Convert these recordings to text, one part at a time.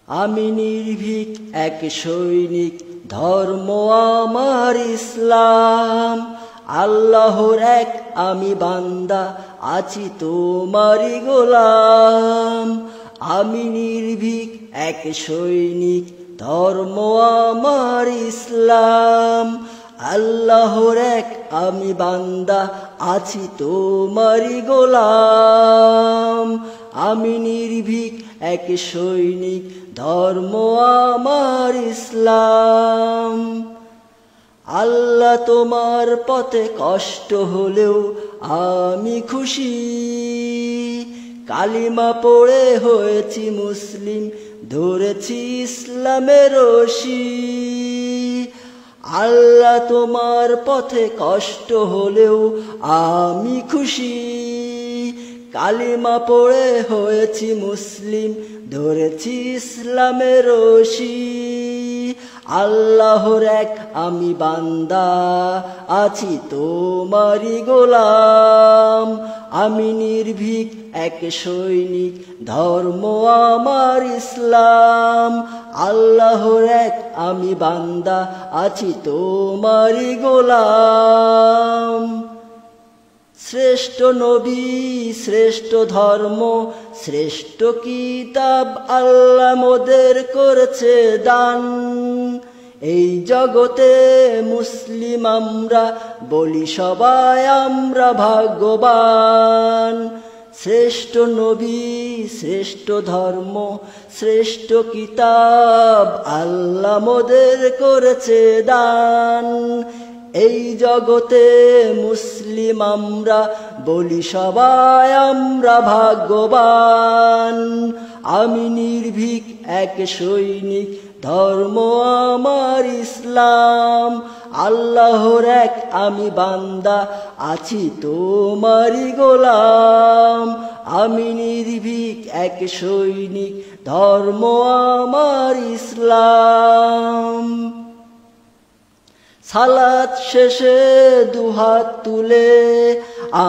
আমি নির্ভীক এক সৈনিক, ধর্ম আমার ইসলাম। আল্লাহর এক আমি বান্দা, আছি তোমারই গোলাম। আমি নির্ভীক এক সৈনিক, ধর্ম আমার ইসলাম। আল্লাহর এক আমি বান্দা, আছি তোমারই গোলাম। আমি নির্ভীক এক সৈনিক, ধর্ম আমার ইসলাম। আল্লাহ তোমার পথে কষ্ট হলেও আমি খুশি, কালিমা পড়ে হয়েছি মুসলিম, ধরেছি ইসলামের রশি। আল্লাহ তোমার পথে কষ্ট হলেও আমি খুশি, কালিমা পড়ে হয়েছি মুসলিম, ধরেছি ইসলামের রশি। আল্লাহর এক আমি বান্দা, আছি তোমারই গোলাম। আমি নির্ভীক এক সৈনিক, ধর্ম আমার ইসলাম। আল্লাহর এক আমি বান্দা, আছি তোমারই গোলাম। শ্রেষ্ঠ নবী, শ্রেষ্ঠ ধর্ম, শ্রেষ্ঠ কিতাব আল্লাহ মোদের করেছে দান। এই জগতে মুসলিম আমরা, বলি সবাই আমরা ভাগ্যবান। শ্রেষ্ঠ নবী, শ্রেষ্ঠ ধর্ম, শ্রেষ্ঠ কিতাব আল্লাহ মোদের করেছে দান। এই জগতে মুসলিম আমরা, বলি সবাই আমরা ভাগ্যবান। আমি নির্ভীক এক সৈনিক, ধর্ম আমার ইসলাম। আল্লাহর এক আমি বান্দা, আছি তোমারই গোলাম। আমি নির্ভীক এক সৈনিক, ধর্ম আমার ইসলাম। সালাত শেষে দুহাত তুলে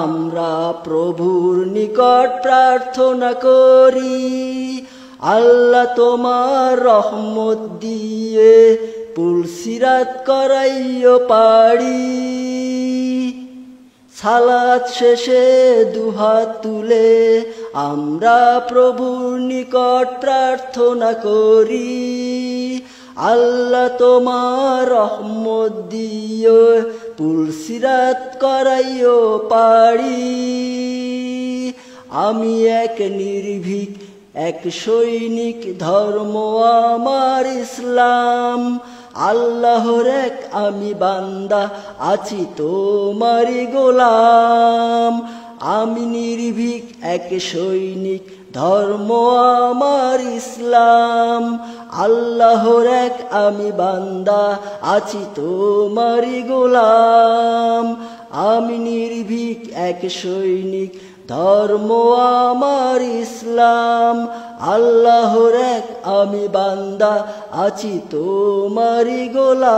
আমরা প্রভুর নিকট প্রার্থনা করি, আল্লাহ তোমার রহমত দিয়ে পুলসিরাত করাইও পারি। সালাত শেষে দুহাত তুলে আমরা প্রভুর নিকট প্রার্থনা করি, আল্লাহ তোমার রহমত দিও পুলসিরাত করাইও পারি। আমি এক নির্ভীক এক সৈনিক, ধর্ম আমার ইসলাম। আল্লাহর এক আমি বান্দা, আছি তোমারই গোলাম। আমি নির্ভীক এক সৈনিক, ধর্ম আমার ইসলাম। আল্লাহর এক আমি বান্দা, আছি তোমারই গোলাম। আমি নির্ভীক এক সৈনিক, ধর্ম আমার ইসলাম। আল্লাহর এক আমি বান্দা, আছি তোমারই গোলাম।